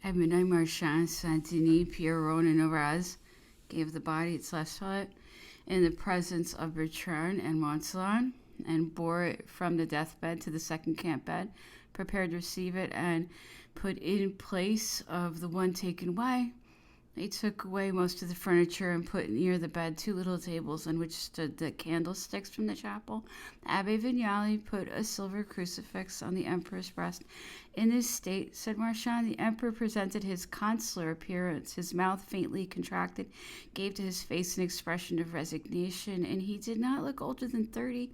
At midnight, Marchand, Saint-Denis, Pierron, and Auraz gave the body its last toilet in the presence of Bertrand and Monsalon, and bore it from the deathbed to the second camp bed, prepared to receive it, and put in place of the one taken away. They took away most of the furniture and put near the bed 2 little tables on which stood the candlesticks from the chapel. The Abbé Vignali put a silver crucifix on the emperor's breast. In this state, said Marchand, the emperor presented his consular appearance. His mouth faintly contracted, gave to his face an expression of resignation, and he did not look older than 30.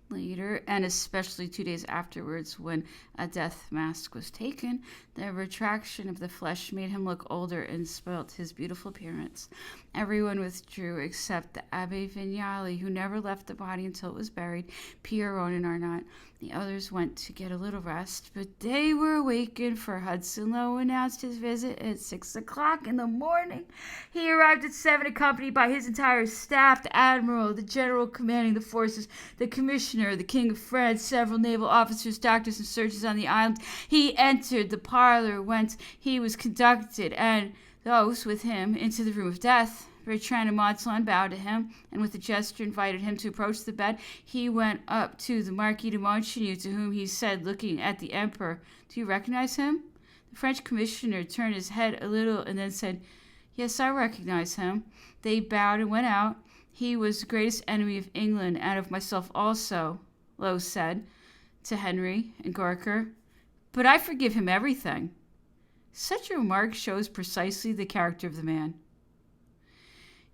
Later, and especially 2 days afterwards, when a death mask was taken, the retraction of the flesh made him look older and spoilt his beautiful appearance. Everyone withdrew except the Abbé Vignali, who never left the body until it was buried. Pierron and Arnott. The others went to get a little rest, but they were awakened, for Hudson Lowe announced his visit at 6 o'clock in the morning. He arrived at 7, accompanied by his entire staff, the admiral, the general commanding the forces, the commissioner, the king of France, several naval officers, doctors, and surgeons on the island. He entered the parlor whence he was conducted, and those with him into the room of death. Bertrand and Monsalon bowed to him, and with a gesture invited him to approach the bed. He went up to the Marquis de Montchenu, to whom he said, looking at the emperor, "Do you recognize him?" The French commissioner turned his head a little and then said, "Yes, I recognize him." They bowed and went out. "He was the greatest enemy of England, and of myself also," Lowe said to Henry and Gorker. "But I forgive him everything." Such a remark shows precisely the character of the man.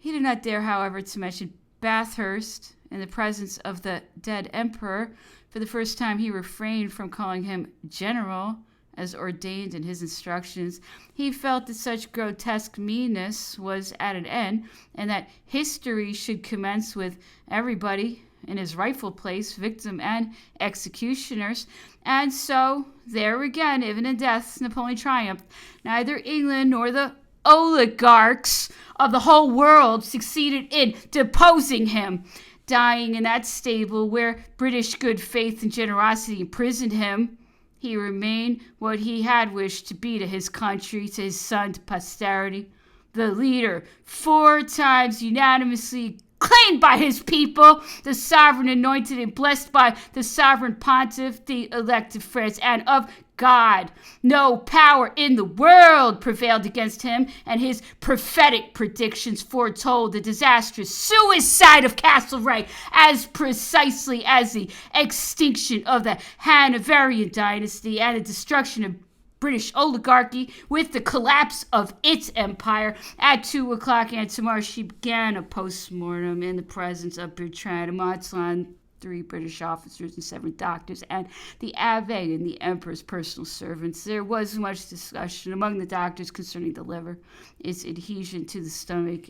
He did not dare, however, to mention Bathurst in the presence of the dead emperor. For the first time he refrained from calling him general, as ordained in his instructions. He felt that such grotesque meanness was at an end, and that history should commence with everybody in his rightful place, victim and executioners. And so, there again, even in death, Napoleon triumphed. Neither England nor the oligarchs of the whole world succeeded in deposing him. Dying in that stable where British good faith and generosity imprisoned him, he remained what he had wished to be to his country, to his son, to posterity. The leader, 4 times unanimously claimed by his people, the sovereign anointed and blessed by the sovereign pontiff, the elect of France and of God. No power in the world prevailed against him, and his prophetic predictions foretold the disastrous suicide of Castlereagh as precisely as the extinction of the Hanoverian dynasty and the destruction of British oligarchy with the collapse of its empire. At 2 o'clock, Antimarchi began a post-mortem in the presence of Bertrand and Monsalon, 3 British officers and 7 doctors, and the Abbé and the Emperor's personal servants. There was much discussion among the doctors concerning the liver, its adhesion to the stomach,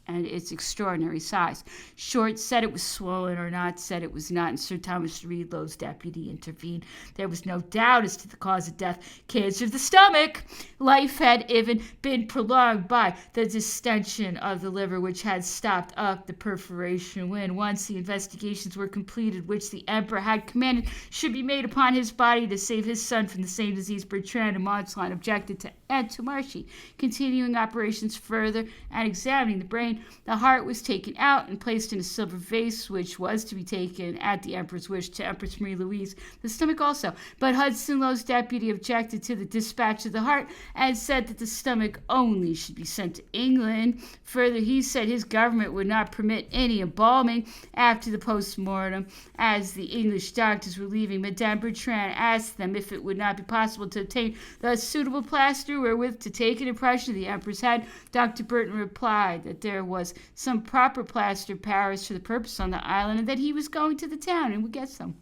and its extraordinary size. Short said it was swollen, or not said it was not, and Sir Thomas Reedlow's deputy intervened. There was no doubt as to the cause of death: cancer of the stomach. Life had even been prolonged by the distension of the liver, which had stopped up the perforation when once the investigations were completed, which the emperor had commanded should be made upon his body to save his son from the same disease. Bertrand and Monsalon objected to Antimarchi continuing operations further and examining the brain. The heart was taken out and placed in a silver vase, which was to be taken at the emperor's wish to Empress Marie Louise. The stomach also, but Hudson Lowe's deputy objected to the dispatch of the heart and said that the stomach only should be sent to England. Further, he said his government would not permit any embalming after the post-mortem. As the English doctors were leaving, Madame Bertrand asked them if it would not be possible to obtain the suitable plaster wherewith to take an impression of the emperor's head. Dr. Burton replied that there was some proper plaster Paris for the purpose on the island, and that he was going to the town and would get some.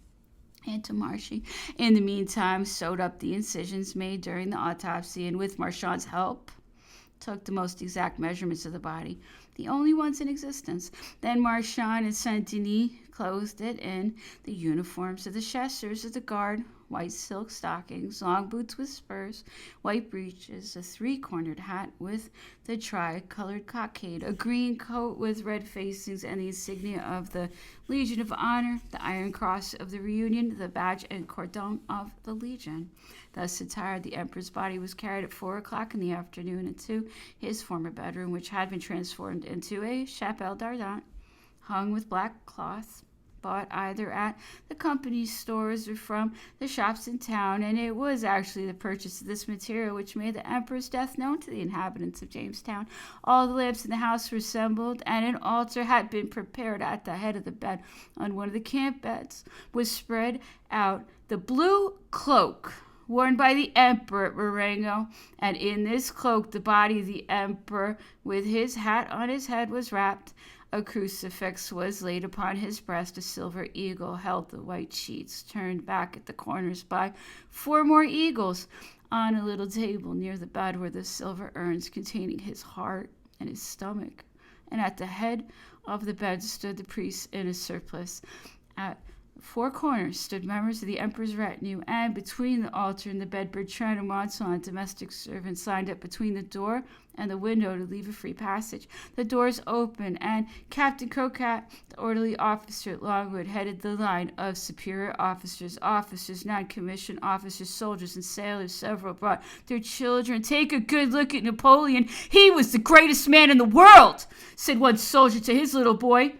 Antimarchi, in the meantime, sewed up the incisions made during the autopsy, and with Marchand's help, took the most exact measurements of the body, the only ones in existence. Then Marchand and Saint-Denis clothed it in the uniforms of the chasseurs of the guard, white silk stockings, long boots with spurs, white breeches, a three-cornered hat with the tri-colored cockade, a green coat with red facings, and the insignia of the Legion of Honor, the Iron Cross of the Reunion, the badge and cordon of the Legion. Thus attired, the emperor's body was carried at 4 o'clock in the afternoon into his former bedroom, which had been transformed into a chapelle d'ardent, hung with black cloth, bought either at the company's stores or from the shops in town, and it was actually the purchase of this material which made the emperor's death known to the inhabitants of Jamestown. All the lamps in the house were assembled, and an altar had been prepared at the head of the bed. On one of the camp beds was spread out the blue cloak worn by the emperor at Marengo, and in this cloak the body of the emperor, with his hat on his head, was wrapped. A crucifix was laid upon his breast. A silver eagle held the white sheets, turned back at the corners by 4 more eagles. On a little table near the bed were the silver urns containing his heart and his stomach, and at the head of the bed stood the priest in a surplice. At 4 corners stood members of the emperor's retinue, and between the altar and the bed, Bertrand and Masson, domestic servants, lined up between the door and the window to leave a free passage. The doors opened, and Captain Crocat, the orderly officer at Longwood, headed the line of superior officers, non-commissioned officers, soldiers, and sailors. Several brought their children. "Take a good look at Napoleon. He was the greatest man in the world," said one soldier to his little boy.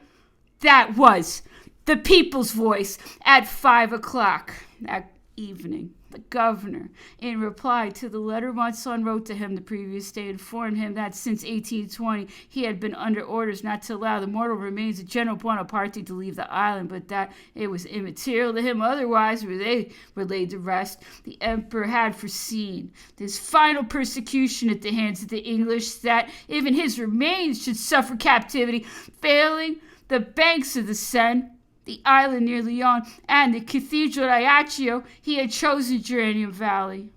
That was the people's voice. At 5 o'clock that evening, the governor, in reply to the letter Masson wrote to him the previous day, informed him that since 1820 he had been under orders not to allow the mortal remains of General Bonaparte to leave the island, but that it was immaterial to him otherwise, where they were laid to rest. The emperor had foreseen this final persecution at the hands of the English, that even his remains should suffer captivity. Failing the banks of the Seine, the island near Lyon, and the Cathedral at Ajaccio, he had chosen Geranium Valley,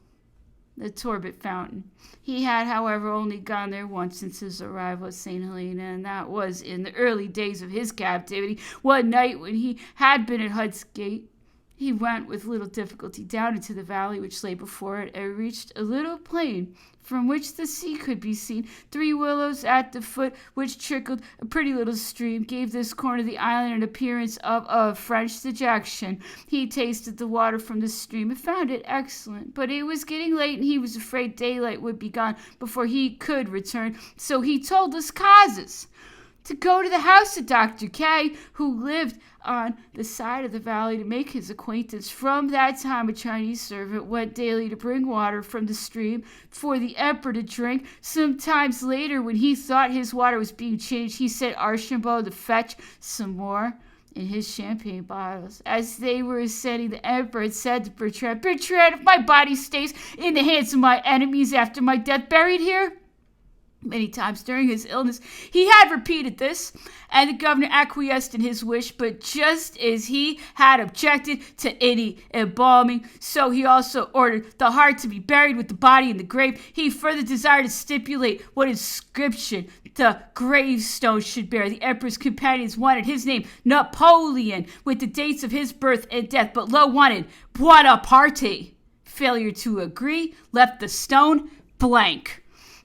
the Torbet Fountain. He had, however, only gone there once since his arrival at St. Helena, and that was in the early days of his captivity. One night when he had been at Hud's Gate, he went with little difficulty down into the valley which lay before it, and reached a little plain from which the sea could be seen. 3 willows at the foot, which trickled a pretty little stream, gave this corner of the island an appearance of French dejection. He tasted the water from the stream and found it excellent, but it was getting late, and he was afraid daylight would be gone before he could return. So he told Las Casas to go to the house of Dr. K, who lived on the side of the valley, to make his acquaintance. From that time, a Chinese servant went daily to bring water from the stream for the emperor to drink. Sometimes later, when he thought his water was being changed, he sent Archambault to fetch some more in his champagne bottles. As they were ascending, the emperor had said to Bertrand, "Bertrand, if my body stays in the hands of my enemies after my death, buried here." Many times during his illness he had repeated this, and the governor acquiesced in his wish, but just as he had objected to any embalming, so he also ordered the heart to be buried with the body in the grave. He further desired to stipulate what inscription the gravestone should bear. The emperor's companions wanted his name, Napoleon, with the dates of his birth and death, but Lowe wanted Bonaparte. Failure to agree left the stone blank.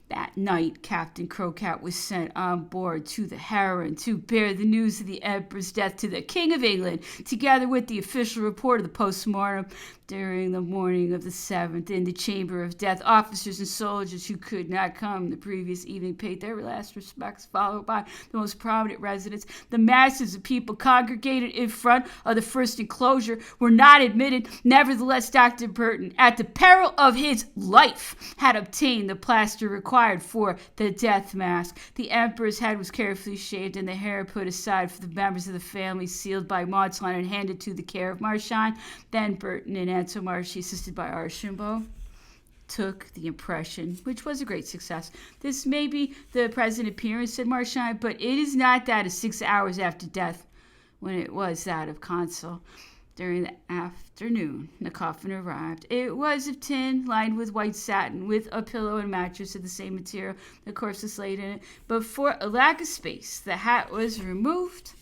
That night, Captain Crocat was sent on board to the Heron to bear the news of the emperor's death to the King of England, together with the official report of the post-mortem. During the morning of the 7th, in the chamber of death, officers and soldiers who could not come the previous evening paid their last respects, followed by the most prominent residents. The masses of people congregated in front of the first enclosure were not admitted. Nevertheless, Dr. Burton, at the peril of his life, had obtained the plaster required for the death mask. The emperor's head was carefully shaved and the hair put aside for the members of the family, sealed by Masson and handed to the care of Marchand. Then Burton and Antomarchi, assisted by Archambault, took the impression, which was a great success. "This may be the present appearance," said Marchand, "but it is not that of 6 hours after death, when it was that of Consul." During the afternoon, the coffin arrived. It was of tin, lined with white satin, with a pillow and mattress of the same material. The corpse was laid in it, but for a lack of space, the hat was removed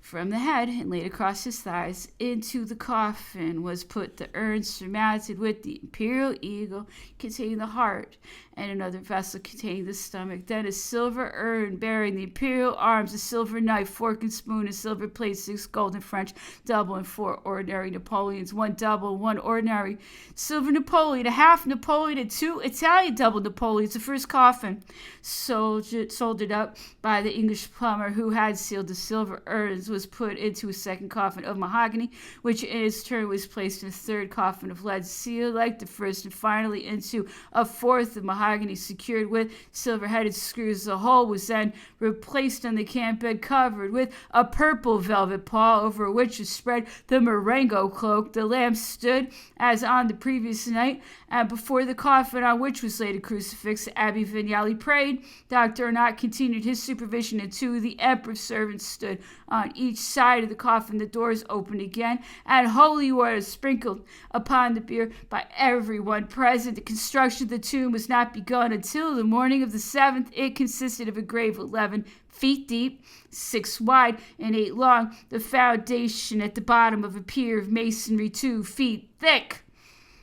From the head and laid across his thighs. Into the coffin was put the urn surmounted with the imperial eagle containing the heart, and another vessel containing the stomach. Then a silver urn bearing the imperial arms, a silver knife, fork and spoon, a silver plate, 6 golden French double and 4 ordinary Napoleons, 1 double, 1 ordinary silver Napoleon, a half Napoleon, and 2 Italian double Napoleons. The first coffin soldered up by the English plumber who had sealed the silver urns was put into a second coffin of mahogany, which in its turn was placed in a third coffin of lead, sealed like the first, and finally into a fourth of mahogany secured with silver-headed screws. The whole was then replaced on the camp bed, covered with a purple velvet pall, over which was spread the Marengo cloak. The lamp stood as on the previous night, and before the coffin, on which was laid a crucifix. The Abbe Vignali prayed. Dr. Arnott continued his supervision, and 2 of the emperor's servants stood on each side of the coffin. The doors opened again, and holy water sprinkled upon the bier by everyone present. The construction of the tomb was not begun until the morning of the 7th. It consisted of a grave 11 feet deep, 6 wide, and 8 long. The foundation at the bottom of a pier of masonry 2 feet thick.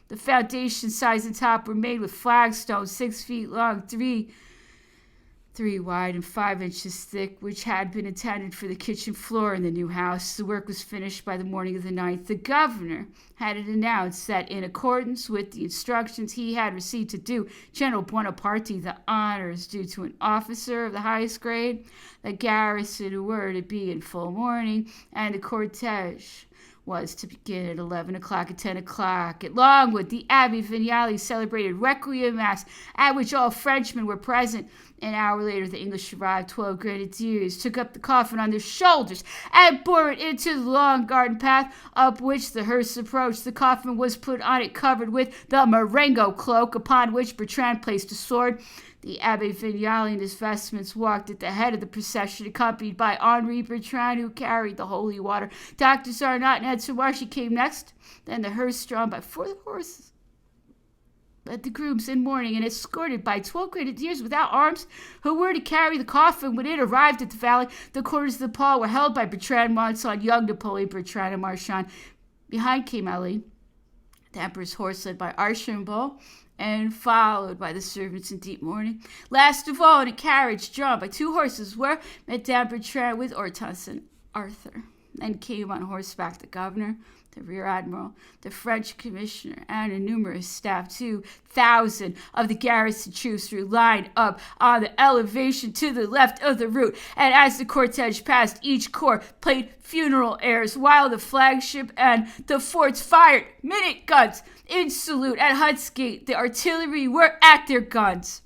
The foundation sides and top were made with flagstones 6 feet long, 3 wide, and 5 inches thick, which had been intended for the kitchen floor in the new house. The work was finished by the morning of the 9th. The governor had it announced that in accordance with the instructions he had received to do General Buonaparte the honors due to an officer of the highest grade, the garrison were to be in full mourning, and the cortege was to begin at 11 o'clock. At 10 o'clock at Longwood, the Abbe Vignali celebrated Requiem Mass, at which all Frenchmen were present. An hour later, the English arrived. 12 grenadiers took up the coffin on their shoulders and bore it into the long garden path up which the hearse approached. The coffin was put on it, covered with the Marengo cloak, upon which Bertrand placed a sword. The Abbe Vignali in his vestments walked at the head of the procession, accompanied by Henri Bertrand, who carried the holy water. Dr. Arnott and Edson Marshall came next. Then the hearse, drawn by 4 horses, led the grooms in mourning and escorted by 12 grenadiers without arms, who were to carry the coffin. When it arrived at the valley, the corners of the pall were held by Bertrand, Masson, young Napoleon, Bertrand, and Marchand. Behind came Ali, the emperor's horse, led by Archambault, and followed by the servants in deep mourning. Last of all, in a carriage drawn by 2 horses, were Madame Bertrand with Hortense and Arthur. Then came on horseback the governor, the rear admiral, the French commissioner, and a numerous staff. 2,000 of the garrison troops were lined up on the elevation to the left of the route, and as the cortege passed, each corps played funeral airs, while the flagship and the forts fired minute guns in salute. At Hutt's Gate, the artillery were at their guns.